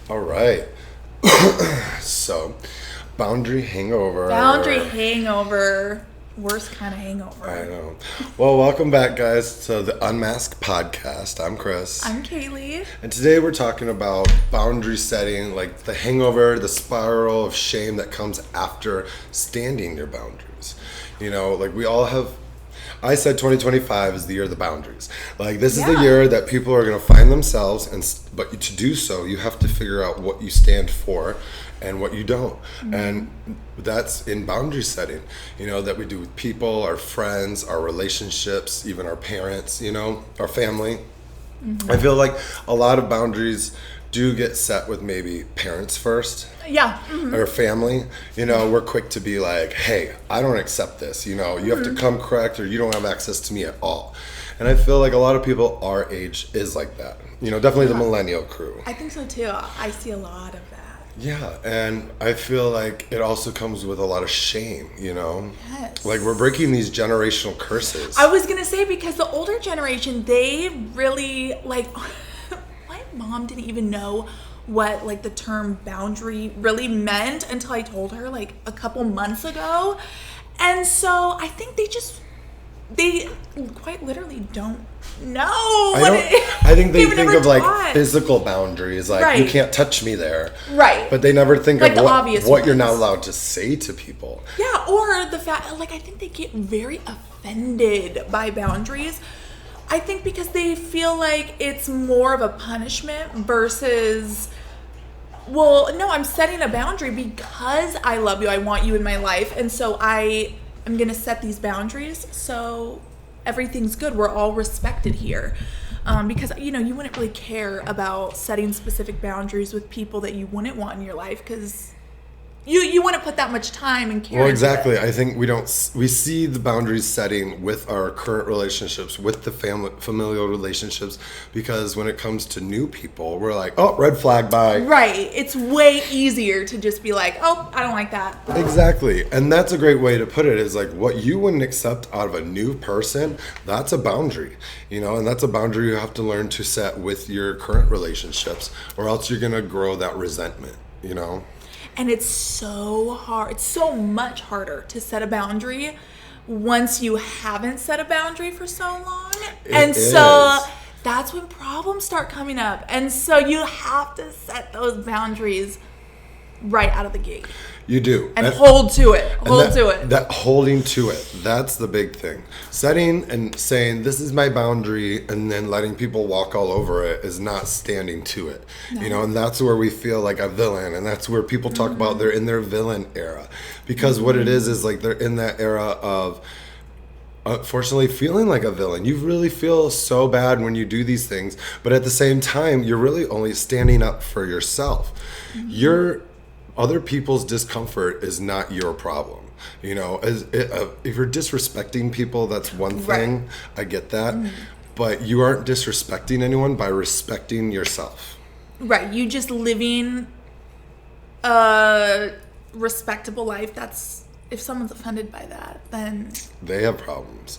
All right. So, boundary hangover. Boundary hangover. Worst kind of hangover. I know. Well, welcome back, guys, to the Unmasked podcast. I'm Chris. I'm Kaylee. And today we're talking about boundary setting, like the hangover, the spiral of shame that comes after standing your boundaries. You know, like we all have. I said 2025 is the year of the boundaries. Like this is the year that people are going to find themselves, but to do so, you have to figure out what you stand for and what you don't. Mm-hmm. And that's in boundary setting, you know, that we do with people, our friends, our relationships, even our parents, you know, our family. Mm-hmm. I feel like a lot of boundaries do get set with maybe parents first. Yeah. Mm-hmm. Or family. You know, we're quick to be like, hey, I don't accept this. You know, you have to come correct or you don't have access to me at all. And I feel like a lot of people our age is like that. You know, definitely the millennial crew. I think so too. I see a lot of that. Yeah, and I feel like it also comes with a lot of shame, you know? Yes. Like we're breaking these generational curses. I was going to say, because the older generation, they really, like, my mom didn't even know what, like, the term boundary really meant until I told her, like, a couple months ago. And so I think they quite literally don't know. I think they think of like physical boundaries, like you can't touch me there. Right. But they never think like of what you're ones. not allowed to say to people. Yeah, or the fact, like, I think they get very offended by boundaries. I think because they feel like it's more of a punishment versus, well, no, I'm setting a boundary because I love you, I want you in my life, and so I am going to set these boundaries so everything's good. We're all respected here. Because, you know, you wouldn't really care about setting specific boundaries with people that you wouldn't want in your life because you wouldn't put that much time and care. Well, exactly. I think we see the boundaries setting with our current relationships, with the familial relationships, because when it comes to new people, we're like, oh, red flag, bye. Right. It's way easier to just be like, oh, I don't like that. Exactly. And that's a great way to put it, is like what you wouldn't accept out of a new person, that's a boundary, you know, and that's a boundary you have to learn to set with your current relationships, or else you're going to grow that resentment, you know? And it's so hard. It's so much harder to set a boundary once you haven't set a boundary for so long. So that's when problems start coming up. And so you have to set those boundaries right out of the gate. You do. And hold to it. That holding to it, that's the big thing. Setting and saying, this is my boundary, and then letting people walk all over it is not standing to it. No. You know, and that's where we feel like a villain, and that's where people talk about they're in their villain era. Because what it is like they're in that era of, unfortunately, feeling like a villain. You really feel so bad when you do these things, but at the same time, you're really only standing up for yourself. Other people's discomfort is not your problem. You know, if you're disrespecting people, that's one thing. Right. I get that. But you aren't disrespecting anyone by respecting yourself. Right. You just living a respectable life. If someone's offended by that, then they have problems.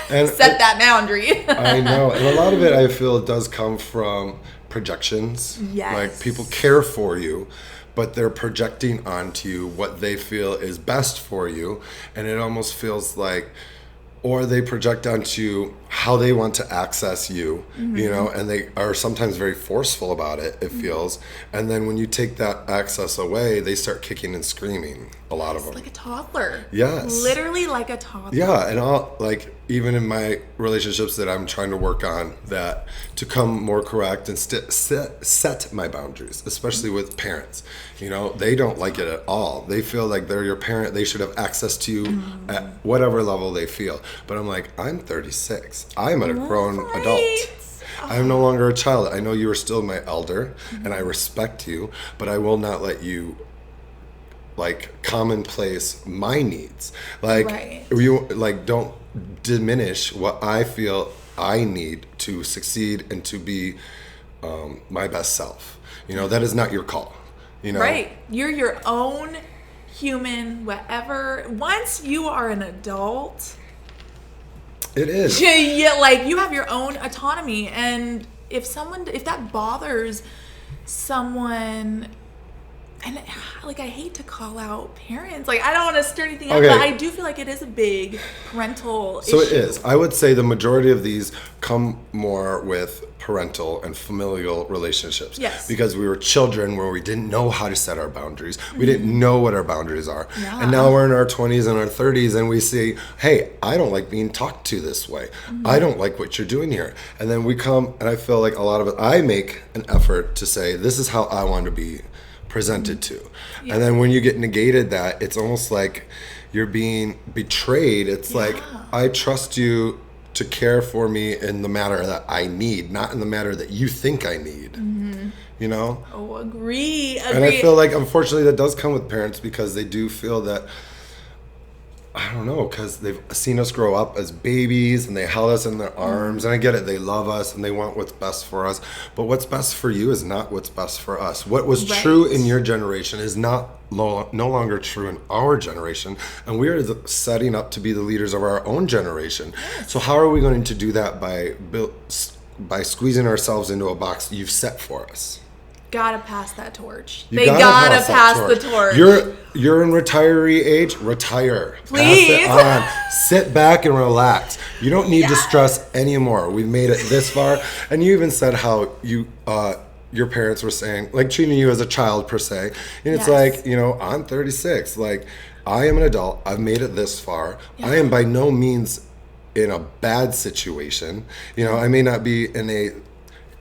And set that boundary. I know. And a lot of it, I feel, does come from projections. Yes. Like people care for you, but they're projecting onto you what they feel is best for you. And it almost feels like, or they project onto how they want to access you, you know, and they are sometimes very forceful about it, it feels. And then when you take that access away, they start kicking and screaming, a lot of them. Like a toddler. Yes. Literally like a toddler. Yeah, and even in my relationships that I'm trying to work on, that to come more correct and set my boundaries, especially with parents. You know, they don't like it at all. They feel like they're your parent. They should have access to you at whatever level they feel. But I'm like, I'm 36. I'm a grown adult. I'm no longer a child. I know you are still my elder, and I respect you, but I will not let you like commonplace my needs. Like you don't diminish what I feel I need to succeed and to be my best self. You know, that is not your call. You know? Right. You're your own human, whatever. Once you are an adult, it is. Yeah, like you have your own autonomy, and if that bothers someone, and like, I hate to call out parents. Like, I don't want to stir anything up, Okay. but I do feel like it is a big parental issue. So it is. I would say the majority of these come more with parental and familial relationships. Yes. Because we were children where we didn't know how to set our boundaries. We didn't know what our boundaries are. Yeah. And now we're in our 20s and our 30s and we see, hey, I don't like being talked to this way. I don't like what you're doing here. And then we come, and I feel like a lot of it, I make an effort to say, this is how I want to be presented to. Yeah. And then when you get negated that, it's almost like you're being betrayed. It's like, I trust you to care for me in the matter that I need, not in the matter that you think I need. You know? Oh, agree. And I feel like, unfortunately, that does come with parents because they do feel that, I don't know, because they've seen us grow up as babies and they held us in their arms. And I get it, they love us and they want what's best for us. But what's best for you is not what's best for us. What was true in your generation is no longer true in our generation. And we are setting up to be the leaders of our own generation. So how are we going to do that by squeezing ourselves into a box you've set for us? Gotta pass that torch. You They gotta pass that the torch. You're in retiree age. Retire. Please. Pass it on. Sit back and relax. You don't need to stress anymore. We've made it this far. And you even said how your parents were saying, like, treating you as a child per se. And it's like, you know, I'm 36. Like, I am an adult. I've made it this far. I am by no means in a bad situation. You know, I may not be in a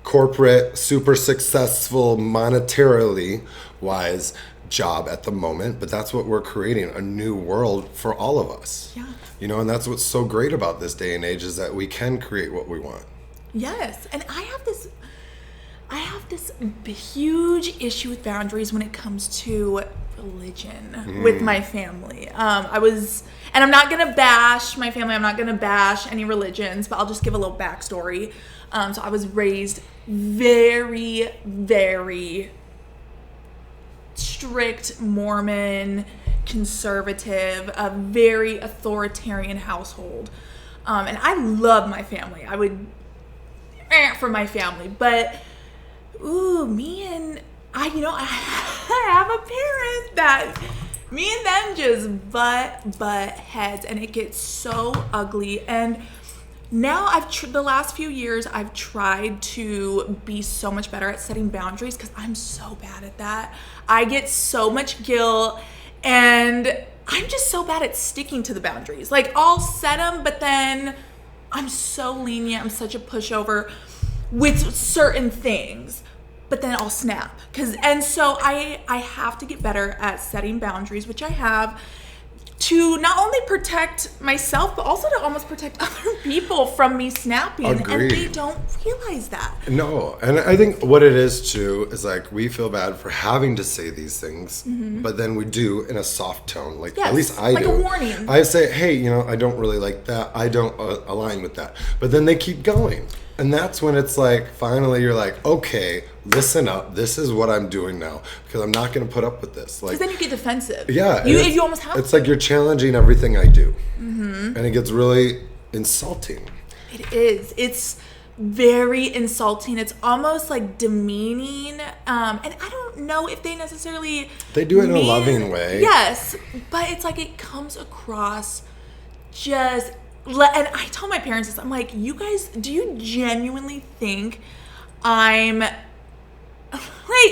corporate, super successful, monetarily wise job at the moment, but that's what we're creating, a new world for all of us. Yeah. You know, and that's what's so great about this day and age is that we can create what we want. Yes, and I have this huge issue with boundaries when it comes to religion with my family. And I'm not gonna bash my family. I'm not gonna bash any religions, but I'll just give a little backstory. So I was raised very, very strict Mormon, conservative, a very authoritarian household. And I love my family. I would for my family, but I have a parent that me and them just butt heads, and it gets so ugly. And now the last few years I've tried to be so much better at setting boundaries because I'm so bad at that. I get so much guilt, and I'm just so bad at sticking to the boundaries. Like, I'll set them, but then I'm so lenient. I'm such a pushover with certain things, but then I'll snap. And so I have to get better at setting boundaries, which I have, to not only protect myself, but also to almost protect other people from me snapping. Agreed. And they don't realize that. No, and I think what it is too is like we feel bad for having to say these things, but then we do in a soft tone. Like, Yes, at least I like do. a warning. I say, hey, you know, I don't really like that. I don't align with that. But then they keep going. And that's when it's like, finally you're like, okay, listen up. This is what I'm doing now because I'm not going to put up with this. Like, Because then you get defensive. yeah. You almost have It's to. like you're challenging everything I do. And it gets really insulting. It is. It's very insulting. It's almost like demeaning. And I don't know if they necessarily... They do it in a loving way. Yes. But it's like it comes across just... And I tell my parents this. I'm like, you guys, do you genuinely think I'm... Like,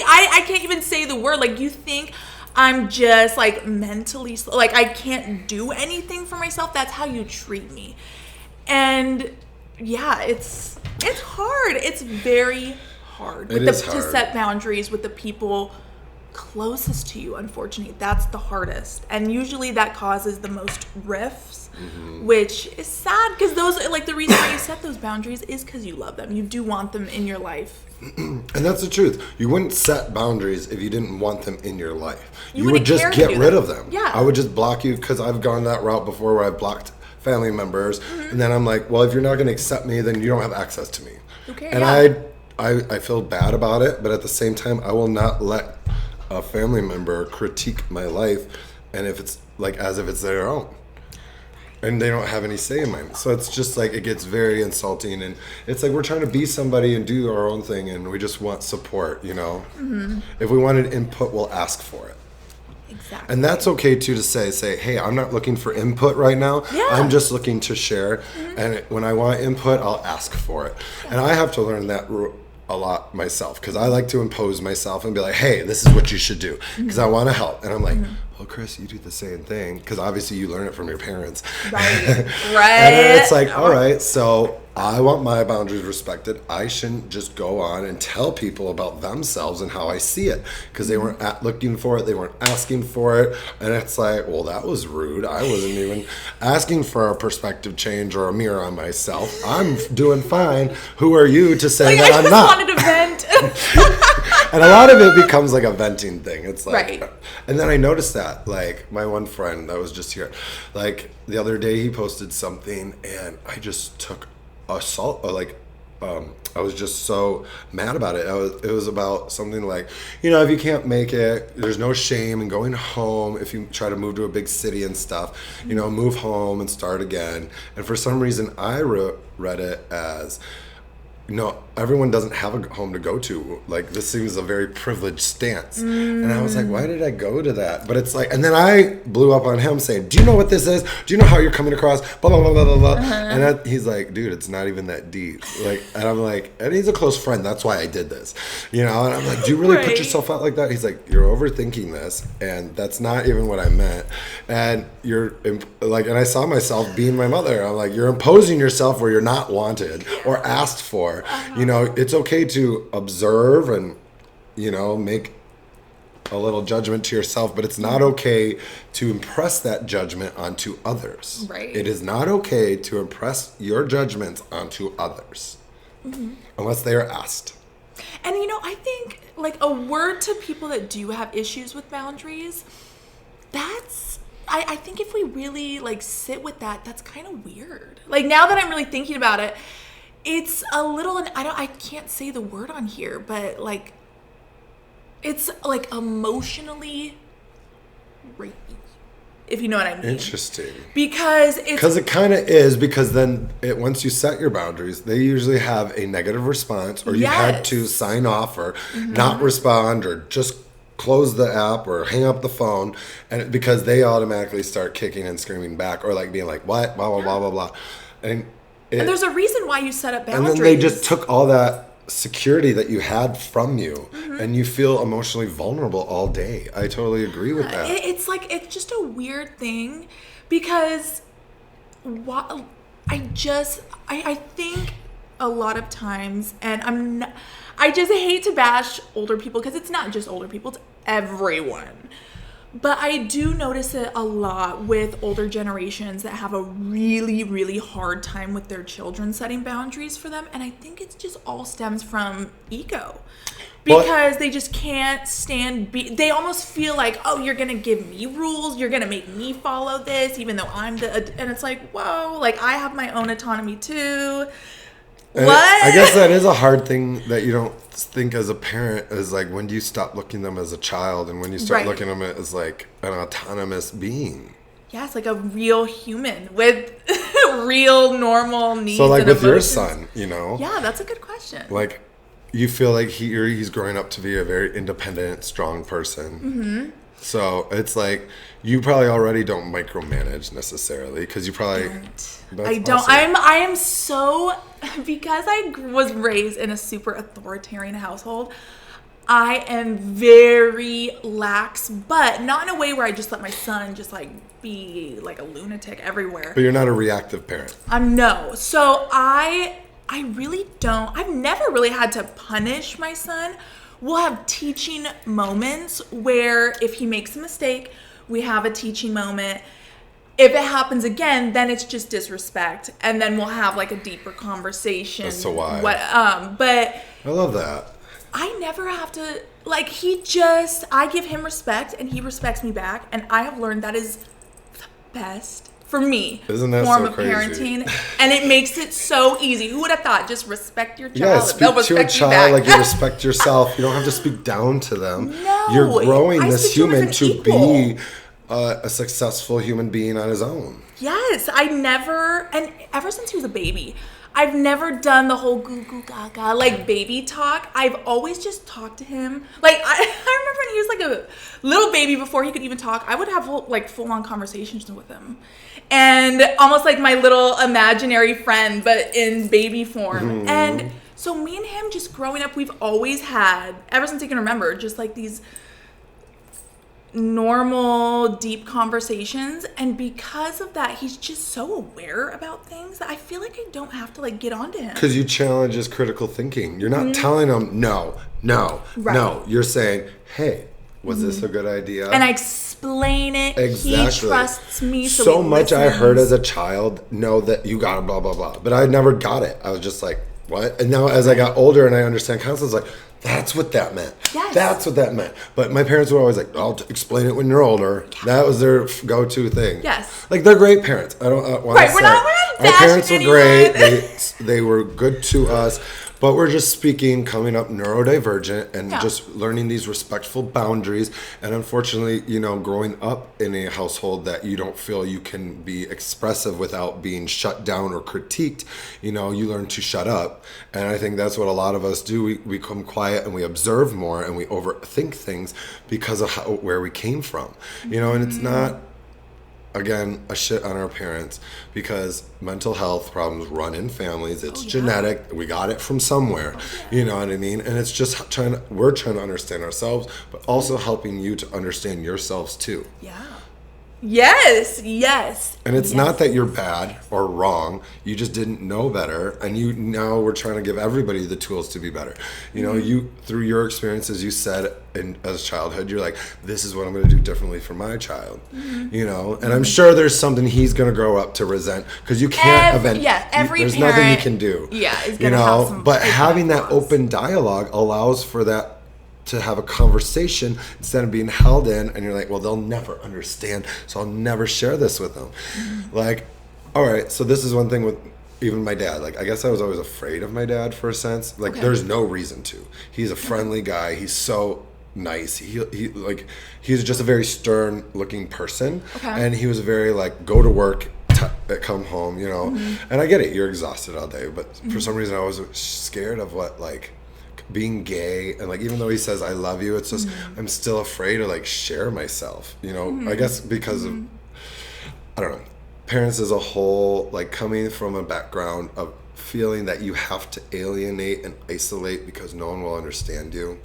I can't even say the word. Like, you think I'm just, like, mentally... Like, I can't do anything for myself? That's how you treat me. And... yeah, it's hard. It's very hard. It is To hard. set boundaries with the people closest to you, unfortunately. That's the hardest. And usually that causes the most rifts, which is sad because those, like, the reason why you set those boundaries is because you love them. You do want them in your life. And that's the truth. You wouldn't set boundaries if you didn't want them in your life. You would wouldn't just care to get do rid that. of them. Yeah. I would just block you because I've gone that route before where I've blocked family members. And then I'm like, well, if you're not going to accept me, then you don't have access to me. Who cares? And Yeah. I feel bad about it, but at the same time, I will not let a family member critique my life and if it's like as if it's their own. and they don't have any say in mine. So it's just like, it gets very insulting, and it's like we're trying to be somebody and do our own thing, and we just want support, you know? Mm-hmm. If we wanted input, we'll ask for it. Exactly. And that's okay too, to say, hey, I'm not looking for input right now. Yeah. I'm just looking to share. Mm-hmm. And when I want input, I'll ask for it. Yeah. And I have to learn that a lot myself, because I like to impose myself and be like, hey, this is what you should do, because I want to help. And I'm like, well, Chris, you do the same thing, because obviously you learn it from your parents. Right. And it's like, all right, so I want my boundaries respected. I shouldn't just go on and tell people about themselves and how I see it, because they weren't looking for it, they weren't asking for it. And it's like, well, that was rude. I wasn't even asking for a perspective change or a mirror on myself. I'm doing fine. Who are you to say that I'm not? I just wanted to vent. And a lot of it becomes like a venting thing. It's like, right. And then I noticed that, like, my one friend that was just here, like, the other day he posted something, and I just took assault, or like, I was just so mad about it. It was about something like, you know, if you can't make it, there's no shame in going home. If you try to move to a big city and stuff, you know, move home and start again. And for some reason, I read it as, no, everyone doesn't have a home to go to. Like, this seems a very privileged stance. And I was like, why did I go to that? But it's like, and then I blew up on him saying, do you know what this is? Do you know how you're coming across? Blah, blah, blah, blah, blah, blah. And he's like, dude, it's not even that deep. Like, and I'm like, and he's a close friend. That's why I did this. You know, and I'm like, do you really put yourself out like that? He's like, you're overthinking this. And that's not even what I meant. And you're like, and I saw myself being my mother. I'm like, you're imposing yourself where you're not wanted or asked for. You know, it's okay to observe and, you know, make a little judgment to yourself, but it's not okay to impress that judgment onto others. Right. It is not okay to impress your judgments onto others unless they are asked. And, you know, I think, like, a word to people that do have issues with boundaries, that's, I think if we really, like, sit with that, that's kind of weird. Like, now that I'm really thinking about it, it's a little, I can't say the word on here, but, like, it's, like, emotionally rapey, if you know what I mean. Interesting. Because it kind of is, because then once you set your boundaries, they usually have a negative response, or you had to sign off or not respond, or just close the app or hang up the phone, and because they automatically start kicking and screaming back, or like being like, what, blah, blah, blah, blah, blah. And there's a reason why you set up boundaries. And then they just took all that security that you had from you, and you feel emotionally vulnerable all day. I totally agree with that. It's like, it's just a weird thing, because I think a lot of times, and I just hate to bash older people, because it's not just older people, it's everyone. But I do notice it a lot with older generations that have a really, really hard time with their children setting boundaries for them. And I think it just all stems from ego. Because they just can't stand, they almost feel like, oh, you're going to give me rules. You're going to make me follow this, even though I'm and it's like, whoa, like, I have my own autonomy too. And what? I guess that is a hard thing that you don't think as a parent, is like, when do you stop looking at them as a child, and when you start looking at them as like an autonomous being? Yes, like a real human with real normal needs. So like and with emotions. your son, you know? Yeah, that's a good question. Like, you feel like he's growing up to be a very independent, strong person. So it's like, you probably already don't micromanage necessarily, because you probably I don't. Awesome. I am so, because I was raised in a super authoritarian household, I am very lax, but not in a way where I just let my son just like be like a lunatic everywhere. But you're not a reactive parent. No. So I really don't. I've never really had to punish my son. We'll have teaching moments where if he makes a mistake, we have a teaching moment. If it happens again, then it's just disrespect, and then we'll have like a deeper conversation. As to why. But I love that. I never have to, like, I give him respect and he respects me back, and I have learned that is the best for me. Isn't that form so of crazy? Parenting, and it makes it so easy. Who would have thought? Just respect your child. Yeah, speak to a child like you respect yourself. You don't have to speak down to them. No, you're growing this human to be a successful human being on his own. Yes, and ever since he was a baby, I've never done the whole goo goo gaga, like baby talk. I've always just talked to him. Like, I remember when he was like a little baby before he could even talk, I would have like full on conversations with him. And almost like my little imaginary friend, but in baby form. Mm-hmm. And so me and him just growing up, we've always had, ever since I can remember, just like these normal, deep conversations. And because of that, he's just so aware about things that I feel like I don't have to like get onto him. Because you challenge his critical thinking. You're not telling him, no. You're saying, hey, was this a good idea? And I explain it. Exactly. He trusts me. So much I heard as a child, know that you got it, blah, blah, blah. But I never got it. I was just like, what? And now as I got older and I understand concepts, like, that's what that meant. Yes. That's what that meant. But my parents were always like, I'll explain it when you're older. Yeah. That was their go-to thing. Yes. Like, they're great parents. I don't want to say. We're not our parents were great. They were good to us. But we're just speaking, coming up neurodivergent and just learning these respectful boundaries. And unfortunately, growing up in a household that you don't feel you can be expressive without being shut down or critiqued, you learn to shut up. And I think that's what a lot of us do. We become quiet and we observe more and we overthink things because of where we came from, and it's not, again, a shit on our parents, because mental health problems run in families. It's genetic. We got it from somewhere. You know what I mean? And it's just we're trying to understand ourselves, but also helping you to understand yourselves too. Yeah. Yes. And it's not that you're bad or wrong. You just didn't know better, and now we're trying to give everybody the tools to be better. You through your experiences, you said as childhood, you're like, this is what I'm going to do differently for my child. And I'm sure there's something he's going to grow up to resent, because you can't there's nothing you can do. Yeah, is going to have some. But having that open dialogue allows for that to have a conversation instead of being held in, and you're like, well, they'll never understand, so I'll never share this with them. Like, all right, so this is one thing with even my dad. Like, I guess I was always afraid of my dad for a sense. Like, there's no reason to. He's a friendly guy. He's so nice. He's just a very stern looking person. And he was very like, go to work, come home, And I get it, you're exhausted all day, but for some reason I was scared of what, like, being gay, and like, even though he says I love you, it's just I'm still afraid to like share myself, I guess because of, I don't know, parents as a whole, like coming from a background of feeling that you have to alienate and isolate because no one will understand you.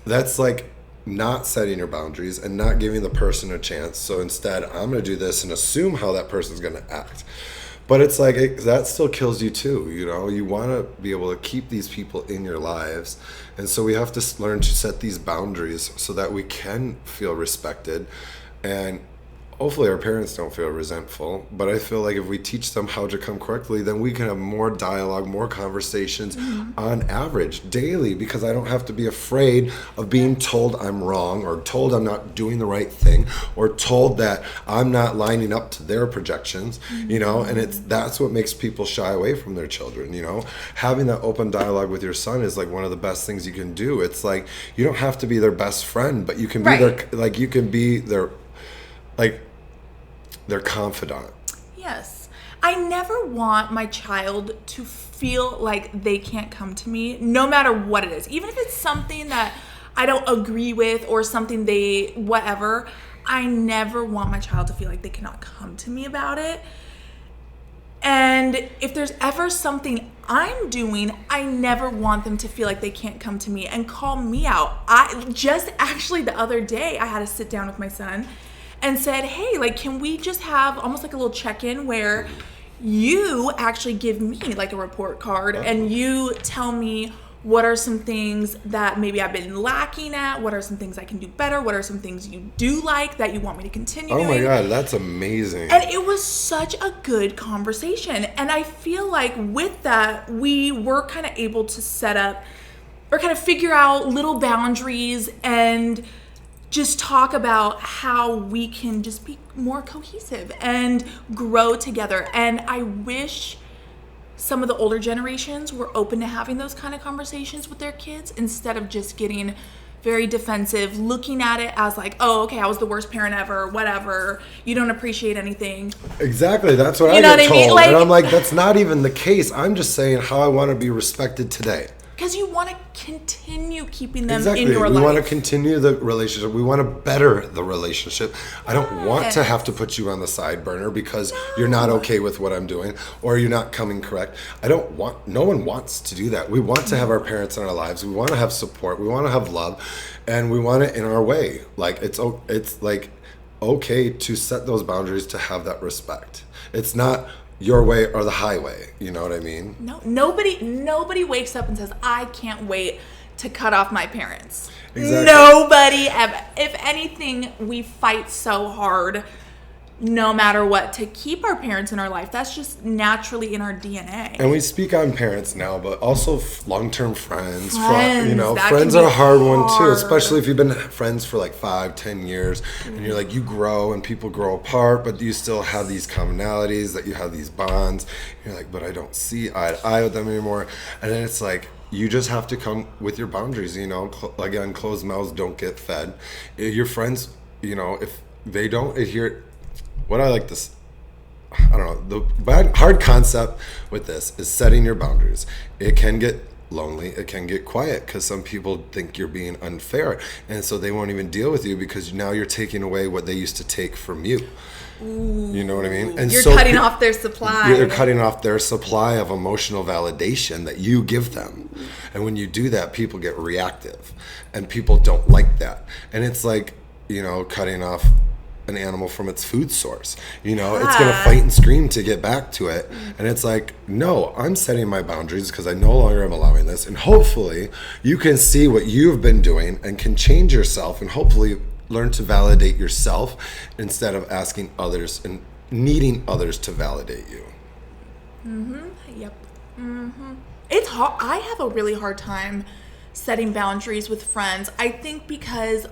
That's like not setting your boundaries and not giving the person a chance. So instead, I'm going to do this and assume how that person's going to act. But it's like, that still kills you too, You want to be able to keep these people in your lives. And so we have to learn to set these boundaries so that we can feel respected. And hopefully our parents don't feel resentful. But I feel like if we teach them how to come correctly, then we can have more dialogue, more conversations on average daily, because I don't have to be afraid of being told I'm wrong, or told I'm not doing the right thing, or told that I'm not lining up to their projections, and that's what makes people shy away from their children, Having that open dialogue with your son is like one of the best things you can do. It's like, you don't have to be their best friend, but you can be their confidant. Yes. I never want my child to feel like they can't come to me, no matter what it is. Even if it's something that I don't agree with, or something whatever, I never want my child to feel like they cannot come to me about it. And if there's ever something I'm doing, I never want them to feel like they can't come to me and call me out. Actually the other day, I had to sit down with my son and said, hey, like, can we just have almost like a little check-in where you actually give me like a report card and you tell me what are some things that maybe I've been lacking at, what are some things I can do better, what are some things you do like that you want me to continue doing. Oh my God, that's amazing. And it was such a good conversation. And I feel like with that, we were kind of able to set up or kind of figure out little boundaries and just talk about how we can just be more cohesive and grow together. And I wish some of the older generations were open to having those kind of conversations with their kids instead of just getting very defensive, looking at it as like, oh, okay, I was the worst parent ever, whatever. You don't appreciate anything. Exactly. That's what You know I get what I mean? told. Like- and I'm like, that's not even the case. I'm just saying how I want to be respected today. Because you want to continue keeping them Exactly. in your We life. want to continue the relationship. We want to better the relationship. I don't want to have to put you on the side burner because you're not okay with what I'm doing or you're not coming correct. No one wants to do that. We want to have our parents in our lives. We want to have support. We want to have love, and we want it in our way. Like it's like okay to set those boundaries, to have that respect. It's not your way or the highway. You know what I mean? No, nobody wakes up and says, I can't wait to cut off my parents. Exactly. Nobody ever. If anything, we fight so hard, no matter what, to keep our parents in our life. That's just naturally in our DNA. And we speak on parents now, but also long-term friends. That Friends can are be a hard one too, hard. especially if you've been friends for like 5-10 years, and you're like, you grow and people grow apart, but you still have these commonalities, that you have these bonds. You're like, but I don't see eye to eye with them anymore. And then it's like, you just have to come with your boundaries, again, closed mouths don't get fed. Your friends, if they don't adhere, the hard concept with this is setting your boundaries. It can get lonely, it can get quiet because some people think you're being unfair, and so they won't even deal with you because now you're taking away what they used to take from you. Ooh. You know what I mean? And you're so cutting off their supply. You're cutting off their supply of emotional validation that you give them. And when you do that, people get reactive, and people don't like that. And it's like, cutting off an animal from its food source. It's going to fight and scream to get back to it. And it's like, no, I'm setting my boundaries because I no longer am allowing this. And hopefully you can see what you've been doing and can change yourself, and hopefully learn to validate yourself instead of asking others and needing others to validate you. Yep. It's hard. I have a really hard time setting boundaries with friends. I think because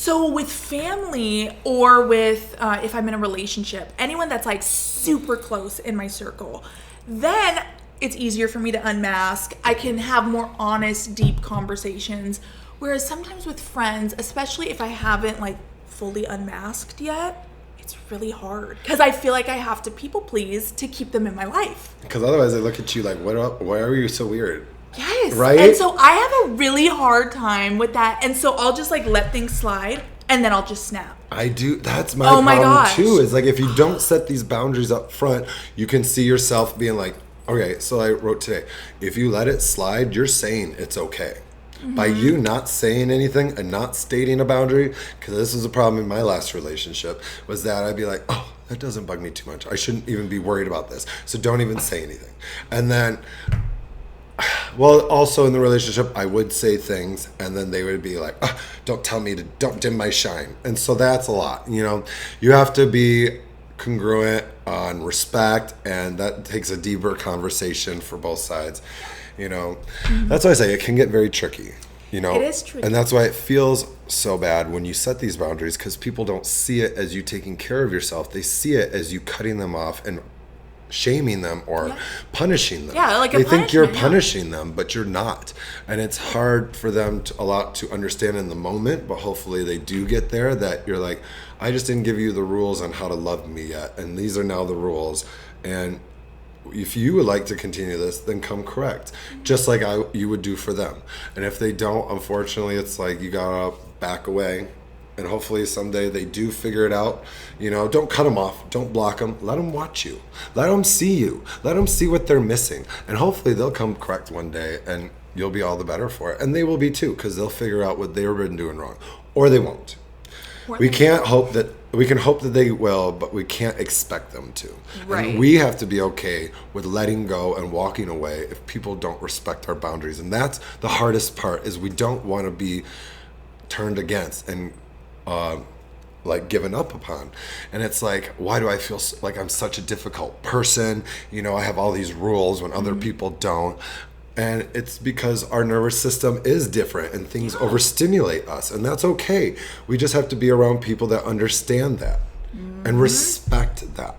with family or with if I'm in a relationship, anyone that's like super close in my circle, then it's easier for me to unmask. I can have more honest, deep conversations. Whereas sometimes with friends, especially if I haven't like fully unmasked yet, it's really hard because I feel like I have to people please to keep them in my life. Because otherwise they look at you like, why are you so weird? Yes. Right? And so I have a really hard time with that. And so I'll just like let things slide and then I'll just snap. I do. That's my Oh my problem gosh. too. Is like if you don't set these boundaries up front, you can see yourself being like, okay, so I wrote today, if you let it slide, you're saying it's okay. By you not saying anything and not stating a boundary, because this is a problem in my last relationship, was that I'd be like, oh, that doesn't bug me too much. I shouldn't even be worried about this. So don't even say anything. And then, also in the relationship, I would say things and then they would be like, oh, don't dim my shine. And so that's a lot. You have to be congruent on respect, and that takes a deeper conversation for both sides. That's why I say it can get very tricky. It is tricky. And that's why it feels so bad when you set these boundaries, because people don't see it as you taking care of yourself. They see it as you cutting them off and shaming them or punishing them. Yeah, like they think you're punishment, punishing them, but you're not. And it's hard for them to understand in the moment, but hopefully they do get there, that you're like, I just didn't give you the rules on how to love me yet, and these are now the rules. And if you would like to continue this, then come correct, just like you would do for them. And if they don't, unfortunately, it's like you gotta back away, and hopefully someday they do figure it out. Don't cut them off, don't block them, let them watch you, let them see you, let them see what they're missing, and hopefully they'll come correct one day, and you'll be all the better for it. And they will be too, because they'll figure out what they've been doing wrong, or they won't. We can hope that they will, but we can't expect them to. Right. And we have to be okay with letting go and walking away if people don't respect our boundaries. And that's the hardest part, is we don't want to be turned against and given up upon. And it's like, why do I feel like I'm such a difficult person? I have all these rules when other people don't. And it's because our nervous system is different and things overstimulate us, and that's okay. We just have to be around people that understand that and respect that.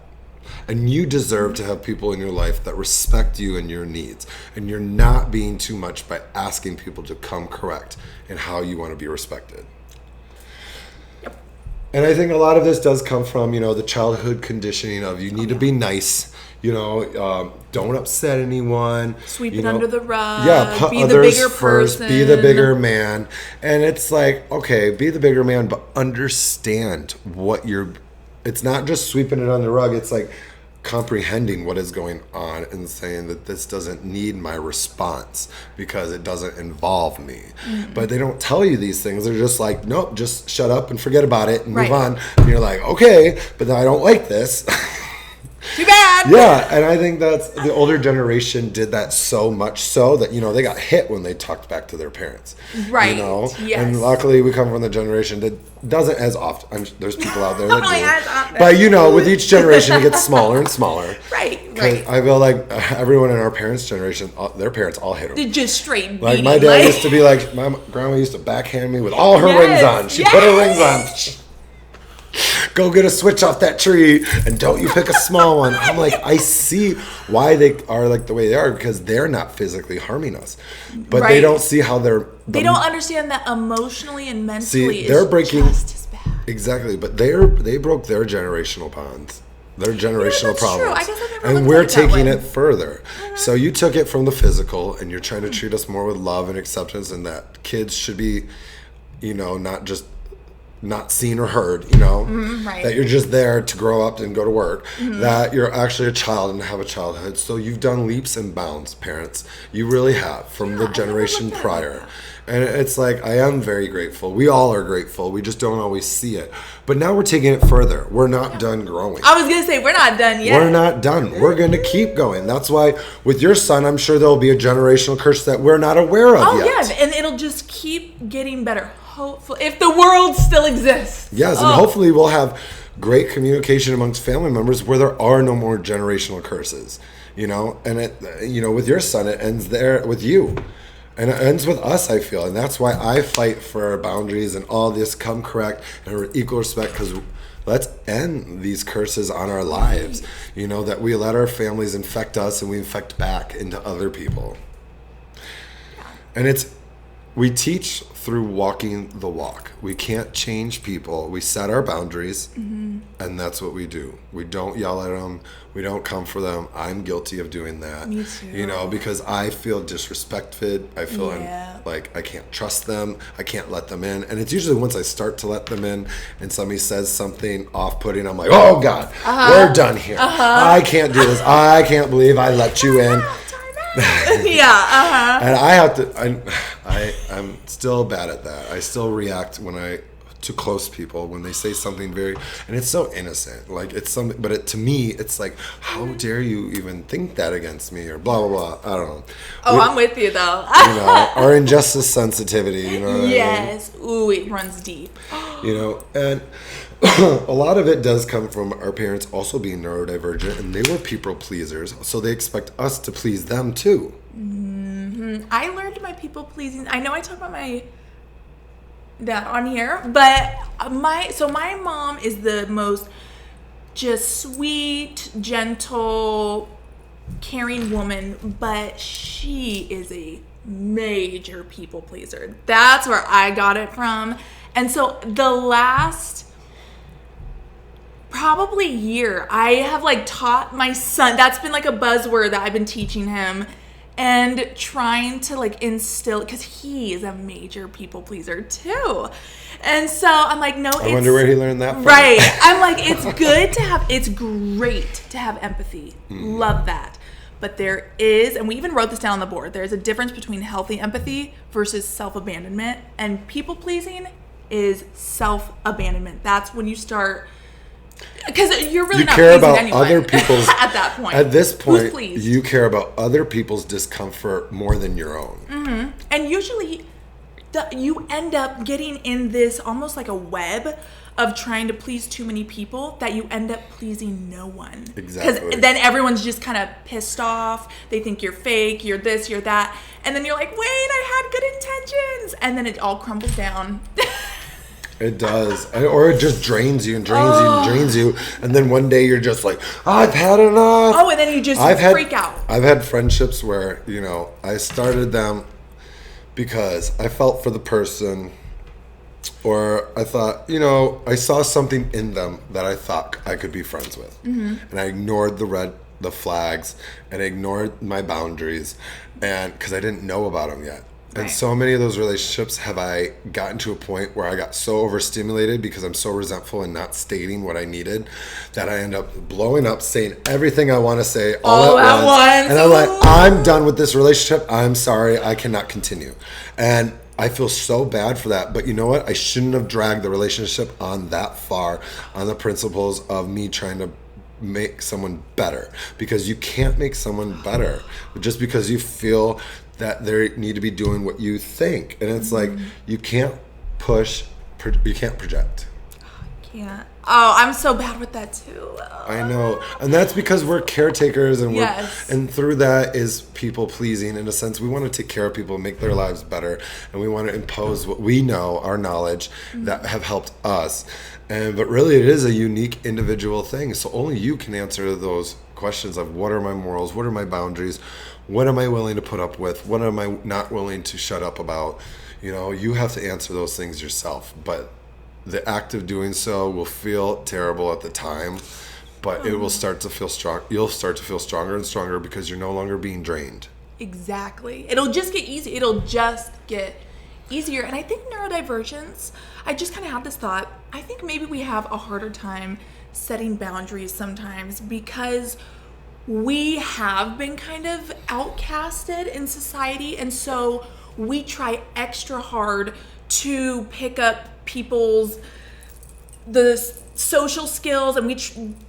And you deserve to have people in your life that respect you and your needs. And you're not being too much by asking people to come correct in how you want to be respected. Yep. And I think a lot of this does come from, the childhood conditioning of you need to be nice. Don't upset anyone. Sweep it under the rug. Yeah, put be others the bigger first. person. Be the bigger man. And it's like, okay, be the bigger man, but understand what it's not just sweeping it under the rug. It's like comprehending what is going on and saying that this doesn't need my response because it doesn't involve me. Mm-hmm. But they don't tell you these things. They're just like, nope, just shut up and forget about it and move on. And you're like, okay, but then I don't like this. Too bad. Yeah, and I think that's the older generation did that so much so that, they got hit when they talked back to their parents. Right. Yes. And luckily we come from the generation that doesn't as often. There's people out there that Really do. as often. But, with each generation it gets smaller and smaller. Right. I feel like everyone in our parents' generation, their parents all hit them. They're just straight beating. Like my dad used to be like, my grandma used to backhand me with all her rings on. She put her rings on. Go get a switch off that tree and don't you pick a small one. I'm like, I see why they are like the way they are because they're not physically harming us. But they don't see how they don't understand that emotionally and mentally they're breaking, just as bad. Exactly. But they broke their generational bonds. Their generational problems. True. I guess I've never and we're taking it further. Mm-hmm. So you took it from the physical and you're trying to treat us more with love and acceptance and that kids should be, not just not seen or heard, that you're just there to grow up and go to work, that you're actually a child and have a childhood. So you've done leaps and bounds, parents. You really have from the generation prior. And it's like, I am very grateful. We all are grateful. We just don't always see it. But now we're taking it further. We're not done growing. I was going to say, we're not done yet. We're not done. We're going to keep going. That's why with your son, I'm sure there'll be a generational curse that we're not aware of yet. Oh, yeah. And it'll just keep getting better. Hopefully, if the world still exists. Yes, and hopefully we'll have great communication amongst family members where there are no more generational curses, and it, with your son, it ends there with you. And it ends with us, I feel. And that's why I fight for our boundaries and all this come correct and equal respect because let's end these curses on our lives, that we let our families infect us and we infect back into other people. And we teach through walking the walk. We can't change people. We set our boundaries, and that's what we do. We don't yell at them. We don't come for them. I'm guilty of doing that. Me too. Because I feel disrespected. I feel like I can't trust them. I can't let them in. And it's usually once I start to let them in and somebody says something off-putting, I'm like, oh, God, we're done here. I can't do this. I can't believe I let you in. And I have to. I'm still bad at that. I still react to close people when they say something and it's so innocent. Like it's something, but to me, it's like, how dare you even think that against me or blah blah blah. I don't know. I'm with you though. Our injustice sensitivity. Yes. I mean? Ooh, it runs deep. And a lot of it does come from our parents also being neurodivergent, and they were people pleasers, so they expect us to please them too. Mm-hmm. I learned my people pleasing. I know I talk about my dad on here, but my mom is the most just sweet, gentle, caring woman, but she is a major people pleaser. That's where I got it from. And so the last probably year, I have taught my son, that's been a buzzword that I've been teaching him and trying to instill, because he is a major people pleaser too. And so I'm like, no, I wonder where he learned that from. Right. I'm like, it's great to have empathy. Love that. But there is, and we even wrote this down on the board, there's a difference between healthy empathy versus self-abandonment. And people-pleasing is self-abandonment. That's when you start, because you're really not care pleasing about anyone other people's at that point. At this point, you care about other people's discomfort more than your own. Mm-hmm. And usually, you end up getting in this almost like a web of trying to please too many people that you end up pleasing no one. Exactly. Because then everyone's just kind of pissed off. They think you're fake, you're this, you're that. And then you're like, wait, I had good intentions. And then it all crumbles down. It does. Or it just drains you and drains you and drains you. And then one day you're just like, I've had enough. Oh, and then you just freak out. I've had friendships where, you know, I started them because I felt for the person, or I thought, you know, I saw something in them that I thought I could be friends with. And I ignored the flags, and I ignored my boundaries, and because I didn't know about them yet. And so many of those relationships have I gotten to a point where I got so overstimulated because I'm so resentful and not stating what I needed that I end up blowing up, saying everything I want to say all at once. And I'm like, I'm done with this relationship. I'm sorry. I cannot continue. And I feel so bad for that. But you know what? I shouldn't have dragged the relationship on that far on the principles of me trying to make someone better, because you can't make someone better just because you feel that they need to be doing what you think. And it's like, you can't you can't project. Can't. Oh, I'm so bad with that too. I know. And that's because we're caretakers, and and through that is people pleasing. In a sense, we want to take care of people, make their lives better, and we want to impose what we know, our knowledge that have helped us. But really it is a unique individual thing. So only you can answer those questions of what are my morals, what are my boundaries, what am I willing to put up with, what am I not willing to shut up about. You know, you have to answer those things yourself. But the act of doing so will feel terrible at the time, but it will start to feel strong. You'll start to feel stronger and stronger because you're no longer being drained. Exactly. It'll just get easy. It'll just get easier. And I think neurodivergence, I just kind of had this thought, I think maybe we have a harder time setting boundaries sometimes because we have been kind of outcasted in society, and so we try extra hard to pick up the social skills, and we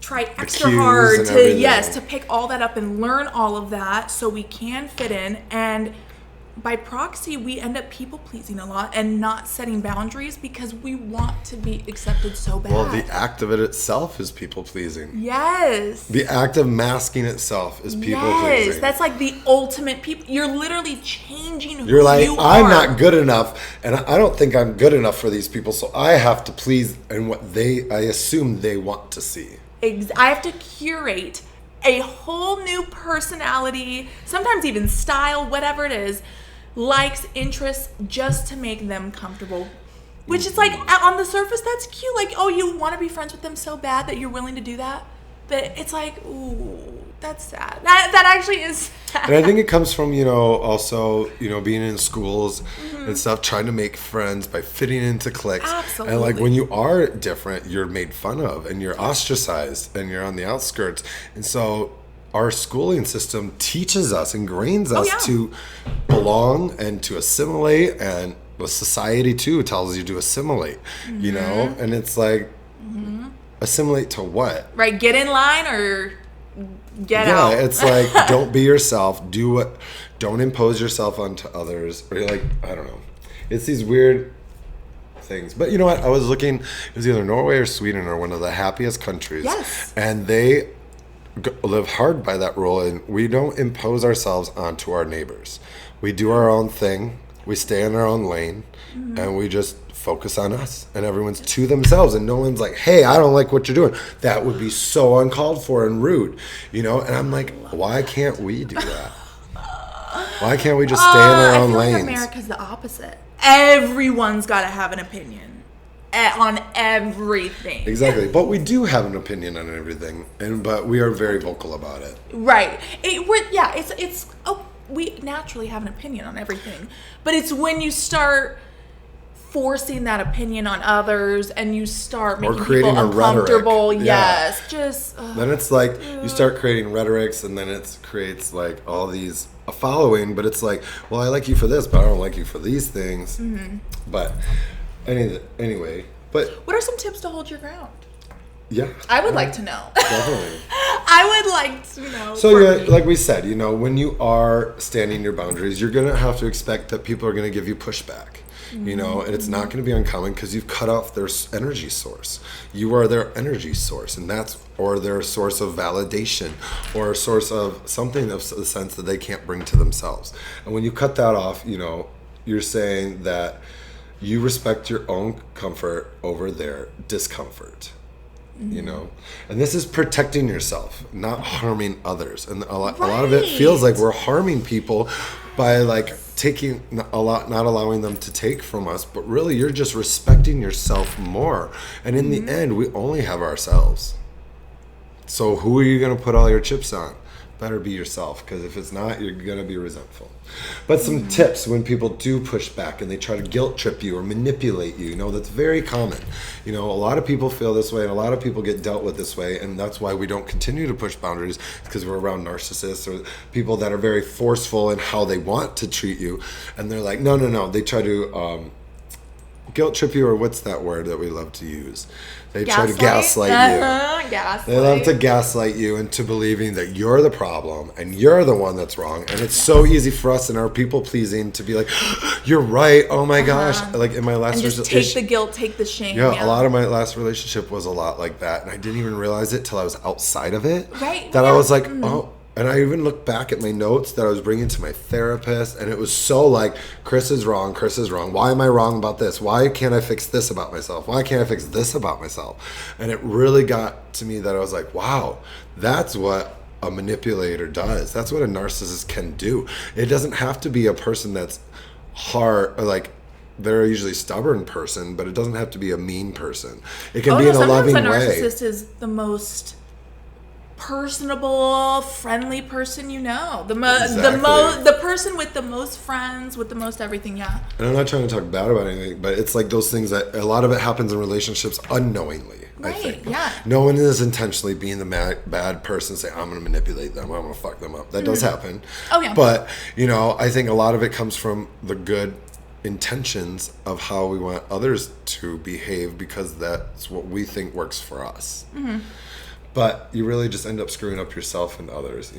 try extra hard to pick all that up and learn all of that so we can fit in. And by proxy, we end up people pleasing a lot and not setting boundaries because we want to be accepted so bad. Well, the act of it itself is people pleasing. Yes. The act of masking itself is people pleasing. Yes, that's like the ultimate people. You're literally changing who You're like, you I'm are. not good enough, and I don't think I'm good enough for these people, so I have to please in what I assume they want to see. I have to curate a whole new personality, sometimes even style, whatever it is, likes, interests, just to make them comfortable. Which is like, on the surface, that's cute. Like, oh, you want to be friends with them so bad that you're willing to do that? But it's like, ooh, that's sad. That actually is sad. And I think it comes from, you know, also, you know, being in schools and stuff, trying to make friends by fitting into cliques. Absolutely. And like when you are different, you're made fun of and you're ostracized and you're on the outskirts. And so our schooling system teaches us, ingrains us to belong and to assimilate, and the society too tells you to assimilate, you know? And it's like, assimilate to what? Right, get in line or get out. Yeah, it's like, don't be yourself, don't impose yourself onto others, or you're like, I don't know. It's these weird things. But you know what? I was looking, it was either Norway or Sweden are one of the happiest countries. Yes. And they live hard by that rule, and we don't impose ourselves onto our neighbors. We do our own thing, we stay in our own lane, and we just focus on us, and everyone's to themselves, and no one's like, hey, I don't like what you're doing. That would be so uncalled for and rude, you know? And I'm like, why can't we do that? Why can't we just stay in our own lanes? I feel like America's the opposite. Everyone's got to have an opinion on everything. Exactly. But we do have an opinion on everything, but we are very vocal about it. Right. We naturally have an opinion on everything. But it's when you start forcing that opinion on others and you start making people uncomfortable. Yes. Just then it's like you start creating rhetorics, and then it creates like all these a following, but it's like, well, I like you for this, but I don't like you for these things. But anyway, but what are some tips to hold your ground? Yeah, I would like to know. Definitely. I would like to know. So like we said, you know, when you are standing your boundaries, you're gonna have to expect that people are gonna give you pushback. You know, and it's not going to be uncommon because you've cut off their energy source. You are their energy source, and or their source of validation, or a source of something of the sense that they can't bring to themselves. And when you cut that off, you know, you're saying that you respect your own comfort over their discomfort. You know, and this is protecting yourself, not harming others. And a lot of it feels like we're harming people by like taking a lot, not allowing them to take from us, but really you're just respecting yourself more. And in the end, we only have ourselves. So who are you going to put all your chips on? Better be yourself, because if it's not, you're going to be resentful. But some tips when people do push back and they try to guilt trip you or manipulate you, that's very common. A lot of people feel this way, and a lot of people get dealt with this way, and that's why we don't continue to push boundaries, because we're around narcissists or people that are very forceful in how they want to treat you, and they're like, no. They try to guilt trip you, or what's that word that we love to use? They try to gaslight you. Gaslight. They love to gaslight you into believing that you're the problem and you're the one that's wrong. And it's so easy for us in our people pleasing to be like, you're right. Oh my gosh. Like in my last relationship. Take the guilt, take the shame. Yeah, a lot of my last relationship was a lot like that. And I didn't even realize it till I was outside of it. Right. That I was like, oh. And I even looked back at my notes that I was bringing to my therapist, and it was so like, Chris is wrong. Why am I wrong about this? Why can't I fix this about myself? Why can't I fix this about myself? And it really got to me that I was like, wow, that's what a manipulator does. That's what a narcissist can do. It doesn't have to be a person that's hard, or like, they're usually a stubborn person, but it doesn't have to be a mean person. It can be in a loving way. Sometimes a narcissist is the most personable, friendly person the person with the most friends, with the most everything. And I'm not trying to talk bad about anything, but it's like those things that a lot of it happens in relationships unnowingly. I think no one is intentionally being the bad person, say I'm going to manipulate them, I'm going to fuck them up. That does happen. But I think a lot of it comes from the good intentions of how we want others to behave, because that's what we think works for us. But you really just end up screwing up yourself and others,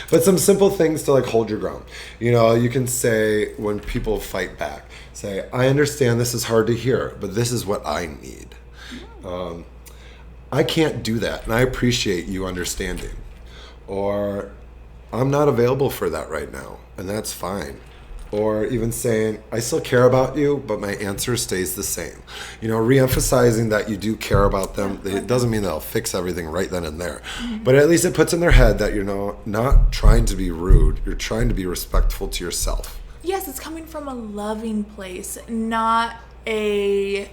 But some simple things to like hold your ground. You can say when people fight back, say, I understand this is hard to hear, but this is what I need. I can't do that, and I appreciate you understanding. Or I'm not available for that right now, and that's fine. Or even saying, I still care about you, but my answer stays the same. Re-emphasizing that you do care about them. It doesn't mean they'll fix everything right then and there. But at least it puts in their head that you're not trying to be rude. You're trying to be respectful to yourself. Yes, it's coming from a loving place, not a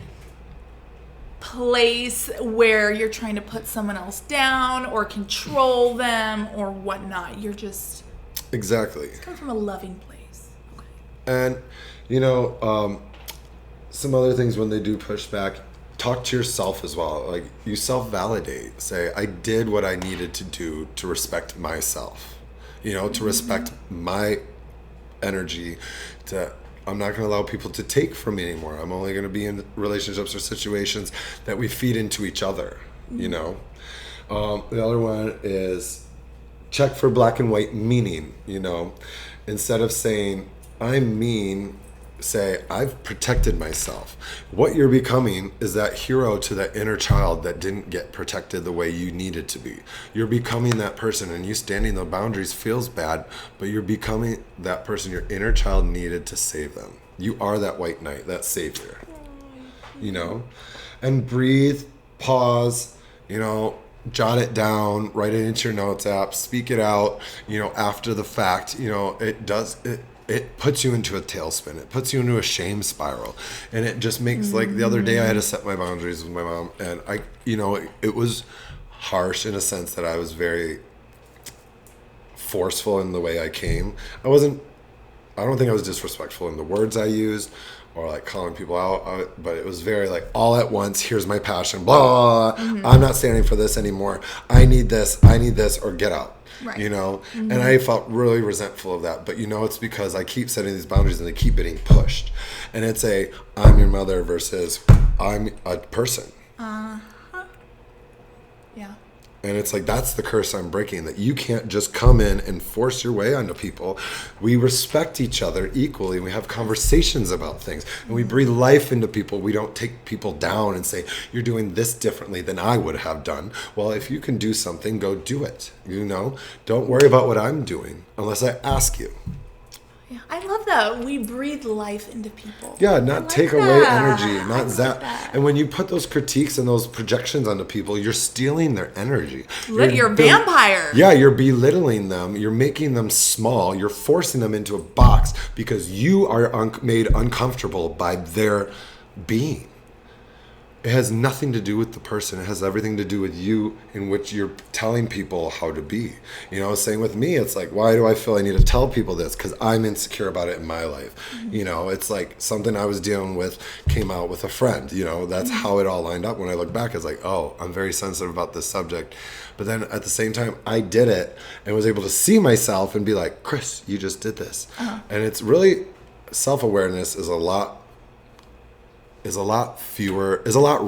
place where you're trying to put someone else down or control them or whatnot. You're just... Exactly. It's coming from a loving place. And, some other things when they do push back, talk to yourself as well. Like, you self-validate. Say, I did what I needed to do to respect myself, to respect my energy. I'm not going to allow people to take from me anymore. I'm only going to be in relationships or situations that we feed into each other, The other one is check for black and white meaning, Instead of saying, I'm mean, say, I've protected myself. What you're becoming is that hero to that inner child that didn't get protected the way you needed to be. You're becoming that person, and you standing the boundaries feels bad, but you're becoming that person your inner child needed to save them. You are that white knight, that savior. And breathe, pause, jot it down, write it into your notes app, speak it out, after the fact. It puts you into a tailspin. It puts you into a shame spiral. And it just makes, like the other day I had to set my boundaries with my mom, and it was harsh in a sense that I was very forceful in the way I came. I don't think I was disrespectful in the words I used or like calling people out, but it was very like all at once, here's my passion, blah, blah, blah. I'm not standing for this anymore. I need this, or get out. Right. And I felt really resentful of that. But it's because I keep setting these boundaries and they keep getting pushed. And it's I'm your mother versus I'm a person. Yeah. And it's like, that's the curse I'm breaking, that you can't just come in and force your way onto people. We respect each other equally. We have conversations about things, and we breathe life into people. We don't take people down and say, you're doing this differently than I would have done. Well, if you can do something, go do it. Don't worry about what I'm doing unless I ask you. Yeah, I love that. We breathe life into people. Yeah, I not like take away that. energy, I not like zap. that. And when you put those critiques and those projections onto people, you're stealing their energy. You're a vampire. Yeah, you're belittling them. You're making them small. You're forcing them into a box because you are made uncomfortable by their being. It has nothing to do with the person. It has everything to do with you, in which you're telling people how to be. You know, same with me. It's like, why do I feel I need to tell people this? Because I'm insecure about it in my life. Mm-hmm. You know, it's like something I was dealing with came out with a friend. You know, that's how it all lined up. When I look back, it's like, oh, I'm very sensitive about this subject. But then at the same time, I did it and was able to see myself and be like, Chris, you just did this. And it's really, self-awareness is a lot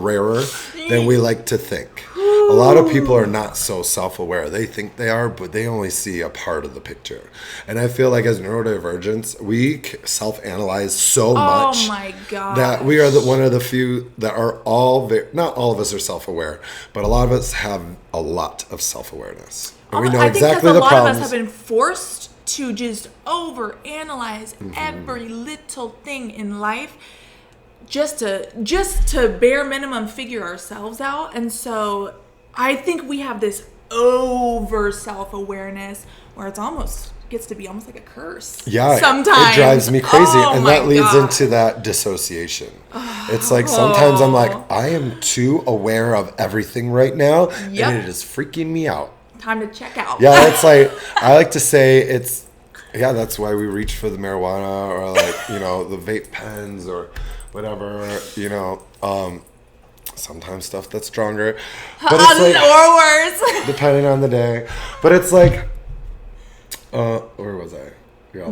rarer than we like to think. A lot of people are not so self-aware. They think they are, but they only see a part of the picture. And I feel like as neurodivergents, we self-analyze so much. Oh my God. That we are one of the few that are not all of us are self-aware, but a lot of us have a lot of self-awareness. And we know I think exactly the a lot problems. of us have been forced to just overanalyze every little thing in life. Just to bare minimum figure ourselves out. And so I think we have this over self-awareness where gets to be almost like a curse. Yeah, sometimes it drives me crazy. And that leads God. into that dissociation. It's like sometimes I'm like, I am too aware of everything right now, and it is freaking me out. Time to check out. Yeah, it's like, I like to say that's why we reach for the marijuana or like, you know, the vape pens or whatever, you know, sometimes stuff that's stronger, but it's like, or worse, depending on the day. But it's like, where was I?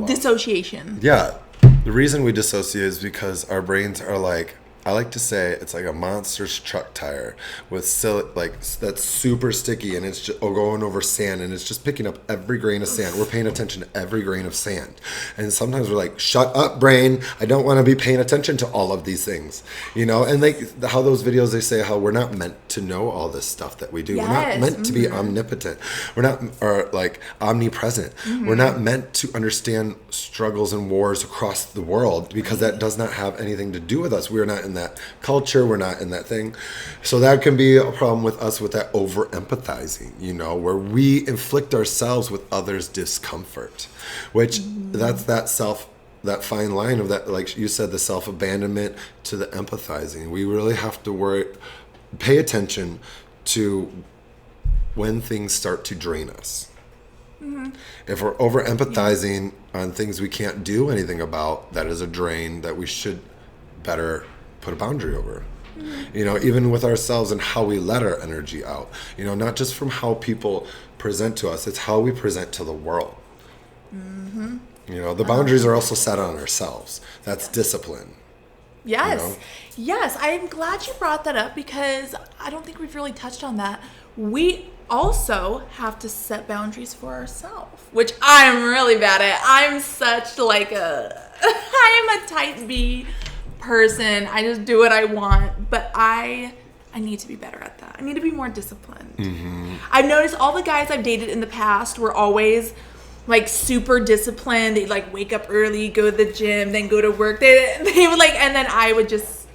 Dissociation. Yeah, the reason we dissociate is because our brains are like, I like to say it's like a monster's truck tire with that's super sticky, and it's just going over sand, and it's just picking up every grain of sand. We're paying attention to every grain of sand, and sometimes we're like, "Shut up, brain! I don't want to be paying attention to all of these things," you know. And like how those videos, they say how we're not meant to know all this stuff that we do. Yes. We're not meant to be omnipotent. We're not, or like omnipresent. We're not meant to understand struggles and wars across the world because that does not have anything to do with us. We are not in that culture, we're not in that thing. So that can be a problem with us with that over empathizing, you know, where we inflict ourselves with others' discomfort, which that's that fine line of that, like you said, the self-abandonment to the empathizing. We really have to pay attention to when things start to drain us. If we're over empathizing on things we can't do anything about, that is a drain that we should better put a boundary over. You know, even with ourselves and how we let our energy out, you know, not just from how people present to us, it's how we present to the world. You know, the boundaries are also set on ourselves. That's discipline. Yes. You know? Yes. I'm glad you brought that up because I don't think we've really touched on that. We also have to set boundaries for ourselves, which I'm really bad at. I'm such like I am a type B person. I just do what I want, but I need to be better at that. I need to be more disciplined. I've noticed all the guys I've dated in the past were always like super disciplined. They'd like wake up early, go to the gym, then go to work. They would like, and then I would just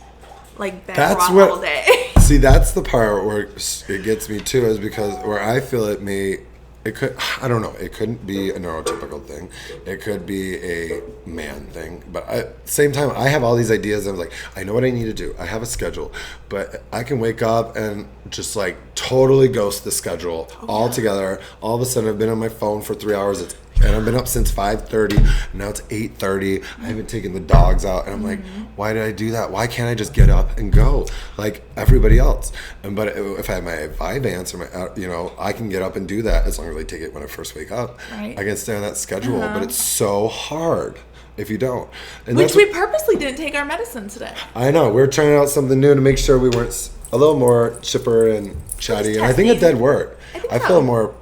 like beg all day. See, that's the part where it gets me too, is because where I feel I don't know, it couldn't be a neurotypical thing. It could be a man thing. But at the same time, I have all these ideas. I'm like, I know what I need to do. I have a schedule. But I can wake up and just like totally ghost the schedule altogether. All of a sudden, I've been on my phone for 3 hours. And I've been up since 5:30. Now it's 8:30. I haven't taken the dogs out. And I'm like, why did I do that? Why can't I just get up and go like everybody else? But if I have my Vyvanse or my, you know, I can get up and do that as long as I take it when I first wake up. Right. I can stay on that schedule. But it's so hard if you don't. And which we purposely didn't take our medicine today. I know. We're trying out something new to make sure we weren't a little more chipper and chatty. And I think it did work. I feel more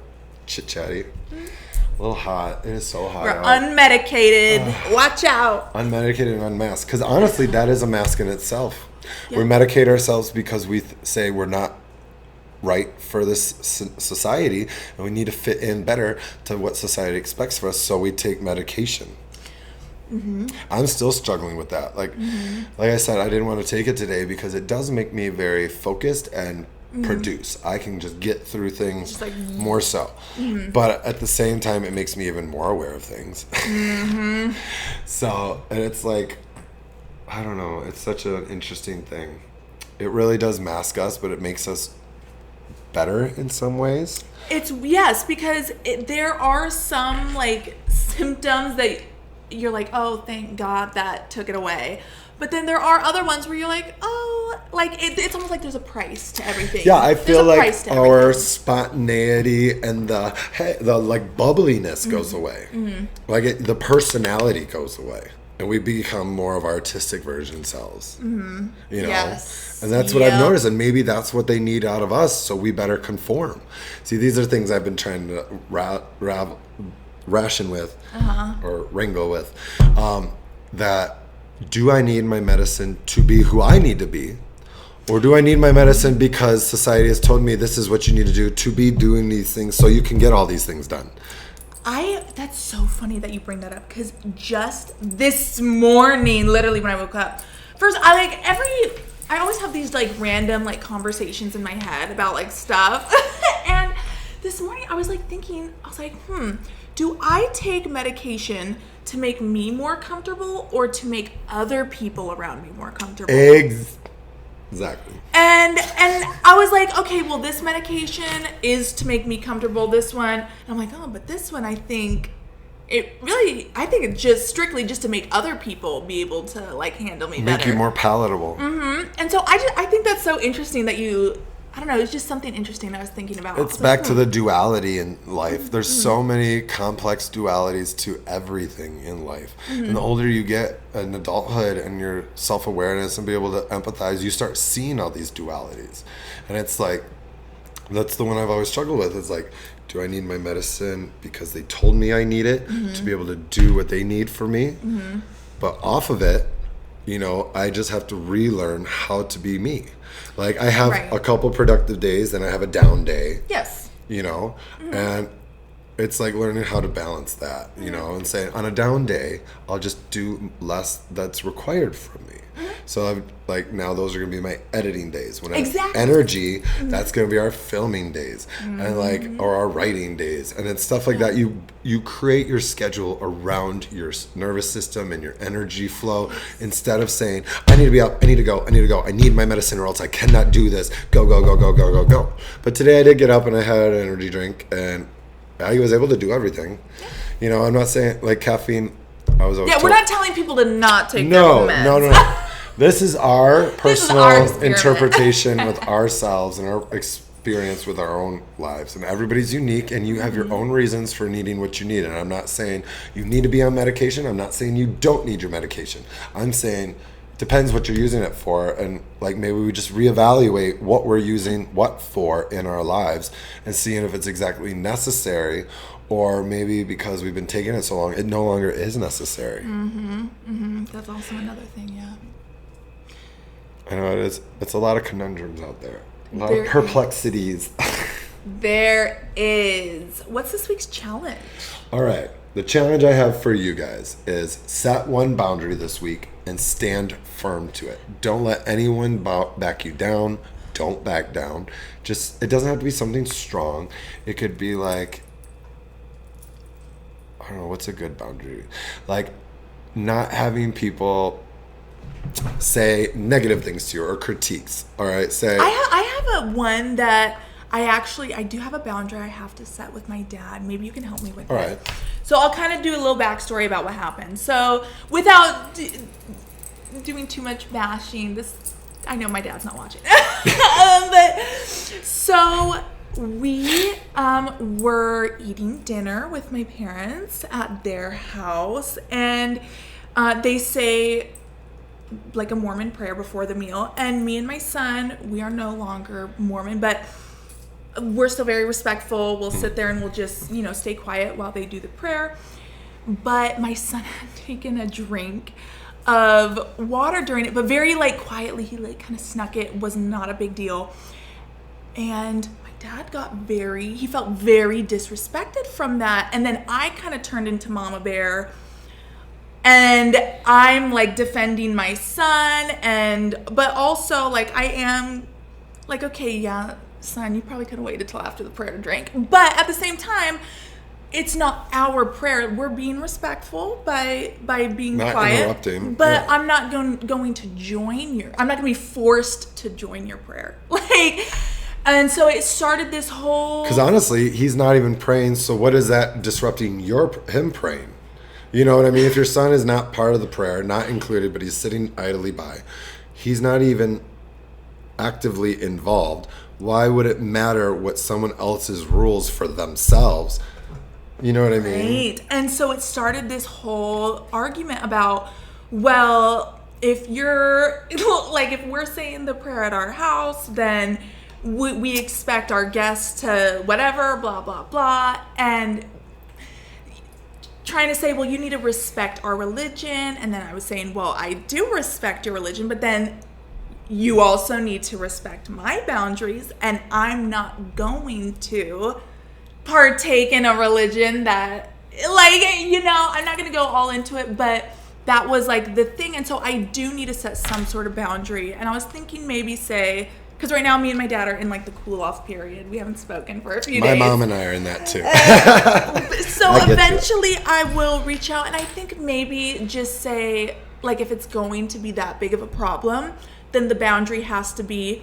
chit-chatty. A little hot. It is so hot. We're unmedicated. Watch out. Unmedicated and unmasked. Because honestly, that is a mask in itself. Yep. We medicate ourselves because we say we're not right for this society, and we need to fit in better to what society expects of us. So we take medication. I'm still struggling with that. Like I said, I didn't want to take it today because it does make me very focused and produce. I can just get through things Just like- more so. But at the same time, it makes me even more aware of things. So, and it's like, I don't know, it's such an interesting thing. It really does mask us, but it makes us better in some ways. It's, yes, because there are some like symptoms that you're like, oh, thank God that took it away. But then there are other ones where you're like, oh, like it's almost like there's a price to everything. Yeah, I feel like our everything. spontaneity and the like bubbliness goes away. Like the personality goes away. And we become more of our artistic version selves. You know? Yes. And that's what I've Yep. noticed. And maybe that's what they need out of us, so we better conform. See, these are things I've been trying to ration with or wrangle with. That do I need my medicine to be who I need to be? Or do I need my medicine because society has told me this is what you need to do to be doing these things so you can get all these things done? That's so funny that you bring that up, because just this morning, literally when I woke up, first I always have these like random like conversations in my head about like stuff. And this morning I was like thinking, I was like, do I take medication to make me more comfortable or to make other people around me more comfortable? Exactly. And I was like, okay, well, this medication is to make me comfortable. This one, and I'm like, oh, but this one, I think it's just strictly just to make other people be able to like handle me better. Make you more palatable. And so I think that's so interesting that I don't know, it's just something interesting I was thinking about. It's back to the duality in life. There's so many complex dualities to everything in life. And the older you get in adulthood and your self-awareness and be able to empathize, you start seeing all these dualities. And it's like, that's the one I've always struggled with. It's like, do I need my medicine because they told me I need it to be able to do what they need for me? But off of it, I just have to relearn how to be me. Like I have a couple productive days, then I have a down day. Yes. And it's like learning how to balance that, and saying on a down day, I'll just do less that's required from me. So now those are going to be my editing days. When I have energy, that's going to be our filming days and or our writing days. And it's stuff like that. You create your schedule around your nervous system and your energy flow instead of saying, I need to be up, I need to go, I need my medicine or else I cannot do this. Go, go, go, go, go, go, go. But today I did get up and I had an energy drink and I was able to do everything. I'm not saying like caffeine. We're not telling people to not take their meds. No. This is our personal our interpretation with ourselves and our experience with our own lives. And everybody's unique, and you have your own reasons for needing what you need. And I'm not saying you need to be on medication. I'm not saying you don't need your medication. I'm saying it depends what you're using it for. And maybe we just reevaluate what we're using what for in our lives and seeing if it's exactly necessary. Or maybe because we've been taking it so long, it no longer is necessary. That's also another thing, yeah. I know it is. It's a lot of conundrums out there. A lot of perplexities. There is. What's this week's challenge? All right. The challenge I have for you guys is set one boundary this week and stand firm to it. Don't let anyone back you down. Don't back down. It doesn't have to be something strong. It could be like, I don't know, what's a good boundary? Like not having people say negative things to you or critiques. All right, I have a one that I do have a boundary I have to set with my dad. Maybe you can help me with it. All right. So I'll kind of do a little backstory about what happened. So without doing too much bashing, I know my dad's not watching. But so we were eating dinner with my parents at their house, and they say like a Mormon prayer before the meal, and me and my son, we are no longer Mormon, but we're still very respectful. We'll sit there and we'll just stay quiet while they do the prayer. But my son had taken a drink of water during it, but very quietly. He kind of snuck it. Was not a big deal. And my dad he felt very disrespected from that. And then I kind of turned into Mama Bear. And I'm like defending my son, but also like I am like, okay, yeah, son, you probably could have waited till after the prayer to drink. But at the same time, it's not our prayer. We're being respectful by being not quiet. Interrupting. But yeah. I'm not going to join I'm not going to be forced to join your prayer. And so it started this whole... Because honestly, he's not even praying, so what is that disrupting him praying? You know what I mean? If your son is not part of the prayer, not included, but he's sitting idly by, he's not even actively involved, why would it matter what someone else's rules for themselves? You know what I mean? Right. And so it started this whole argument about, well, if you're like, if we're saying the prayer at our house, then we expect our guests to whatever, blah, blah, blah. And trying to say, well, you need to respect our religion. And then I was saying, well, I do respect your religion, but then you also need to respect my boundaries. And I'm not going to partake in a religion that, like, you know, I'm not going to go all into it, but that was like the thing. And so I do need to set some sort of boundary. And I was thinking maybe say, because right now me and my dad are in like the cool off period. We haven't spoken for a few days. My mom and I are in that too. So eventually I will reach out, and I think maybe just say, like, if it's going to be that big of a problem, then the boundary has to be,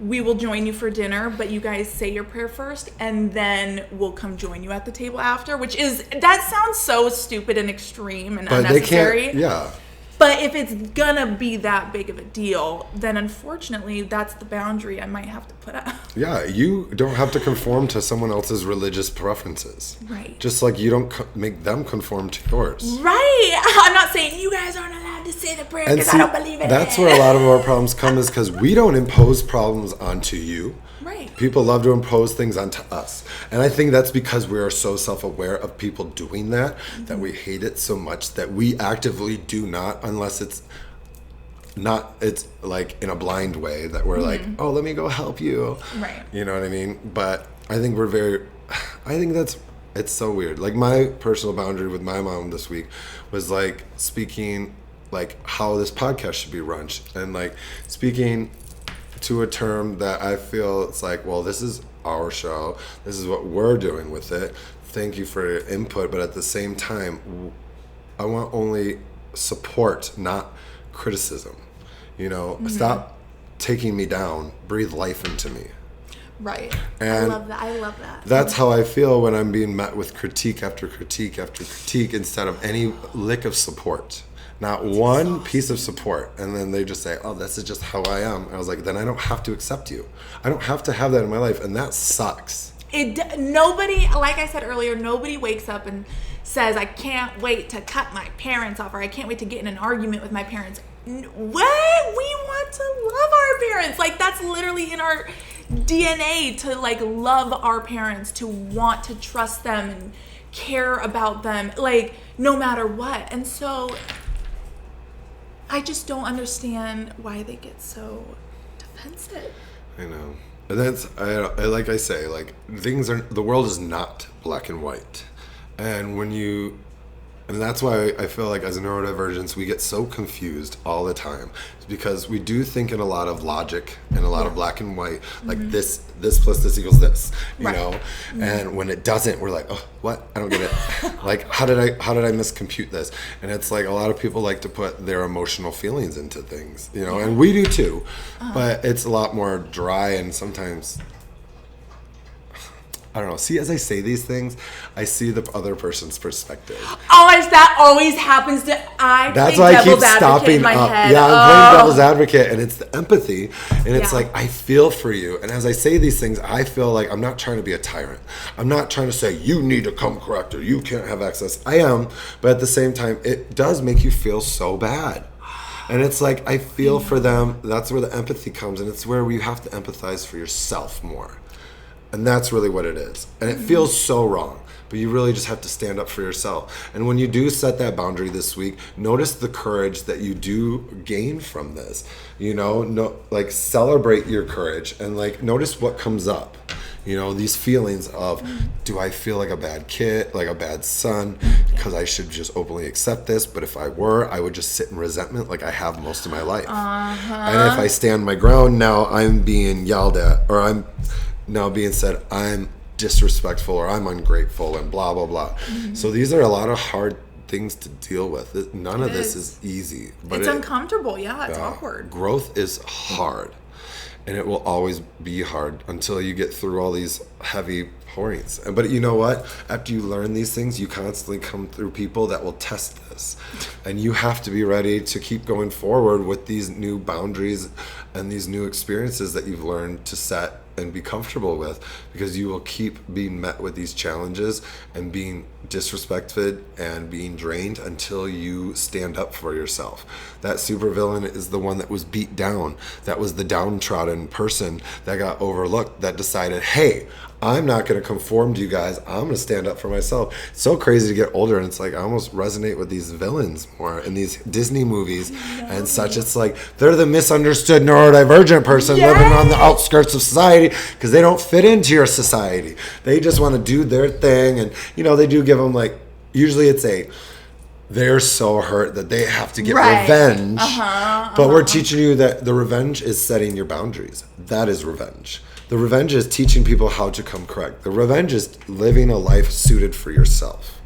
we will join you for dinner, but you guys say your prayer first, and then we'll come join you at the table after, which is, that sounds so stupid and extreme and but unnecessary. They can't, yeah. But if it's gonna be that big of a deal, then unfortunately, that's the boundary I might have to put up. Yeah, you don't have to conform to someone else's religious preferences. Right. Just like you don't make them conform to yours. Right. I'm not saying you guys aren't allowed to say the prayer because I don't believe in it. That's where a lot of our problems come, is because we don't impose problems onto you. Right. People love to impose things onto us. And I think that's because we are so self-aware of people doing that, that we hate it so much that we actively do not, unless it's like in a blind way that we're like, oh, let me go help you. Right. You know what I mean? But I think it's so weird. Like my personal boundary with my mom this week was like speaking like how this podcast should be run, and like speaking to a term that I feel it's like, well, this is our show. This is what we're doing with it. Thank you for your input. But at the same time, I want only support, not criticism. You know, stop taking me down. Breathe life into me. Right. And I love that. That's how I feel when I'm being met with critique after critique after critique, instead of any lick of support. Not one piece of support. And then they just say, oh, this is just how I am. I was like, then I don't have to accept you. I don't have to have that in my life. And that sucks. Nobody, like I said earlier, nobody wakes up and says, I can't wait to cut my parents off, or I can't wait to get in an argument with my parents. What? We want to love our parents. Like, that's literally in our DNA, to like love our parents, to want to trust them and care about them, like no matter what. And so I just don't understand why they get so defensive. I know. And that's, like I say, like the world is not black and white. And that's why I feel like as neurodivergents, we get so confused all the time. It's because we do think in a lot of logic and a lot of black and white, like this plus this equals this, you know? And when it doesn't, we're like, oh, what? I don't get it. Like, how did I miscompute this? And it's like a lot of people like to put their emotional feelings into things, you know, and we do too. But it's a lot more dry, and sometimes, I don't know. See, as I say these things, I see the other person's perspective. Oh, that always happens to That's why I keep stopping up. Yeah, I'm playing devil's advocate, and it's the empathy, and it's like, I feel for you. And as I say these things, I feel like I'm not trying to be a tyrant. I'm not trying to say, you need to come correct, or you can't have access. I am, but at the same time, it does make you feel so bad. And it's like, I feel for them. That's where the empathy comes, and it's where you have to empathize for yourself more. And that's really what it is. And it feels so wrong, but you really just have to stand up for yourself. And when you do set that boundary this week, notice the courage that you do gain from this. You know, like celebrate your courage, and like notice what comes up. You know, these feelings of, do I feel like a bad kid, like a bad son, because I should just openly accept this? But if I were, I would just sit in resentment like I have most of my life. And if I stand my ground, now I'm being yelled at, or I'm now being said I'm disrespectful, or I'm ungrateful, and blah, blah, blah. So these are a lot of hard things to deal with. None of this is easy. But it's uncomfortable. Yeah, it's awkward. Growth is hard. And it will always be hard until you get through all these heavy points. But you know what? After you learn these things, you constantly come through people that will test this. And you have to be ready to keep going forward with these new boundaries and these new experiences that you've learned to set and be comfortable with, because you will keep being met with these challenges and being disrespected and being drained until you stand up for yourself. That supervillain is the one that was beat down, that was the downtrodden person that got overlooked, that decided, hey, I'm not going to conform to you guys. I'm going to stand up for myself. It's so crazy to get older, and it's like I almost resonate with these villains more in these Disney movies and such. It's like they're the misunderstood neurodivergent person living on the outskirts of society because they don't fit into your society. They just want to do their thing, and you know, they do give them, like, usually it's they're so hurt that they have to get revenge. But we're teaching you that the revenge is setting your boundaries. That is revenge. The revenge is teaching people how to come correct. The revenge is living a life suited for yourself.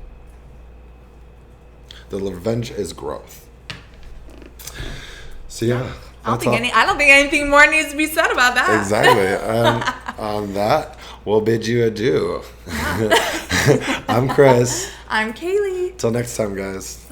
The revenge is growth. So yeah. I don't think anything more needs to be said about that. Exactly. And on that, we'll bid you adieu. I'm Chris. I'm Kaylee. Till next time, guys.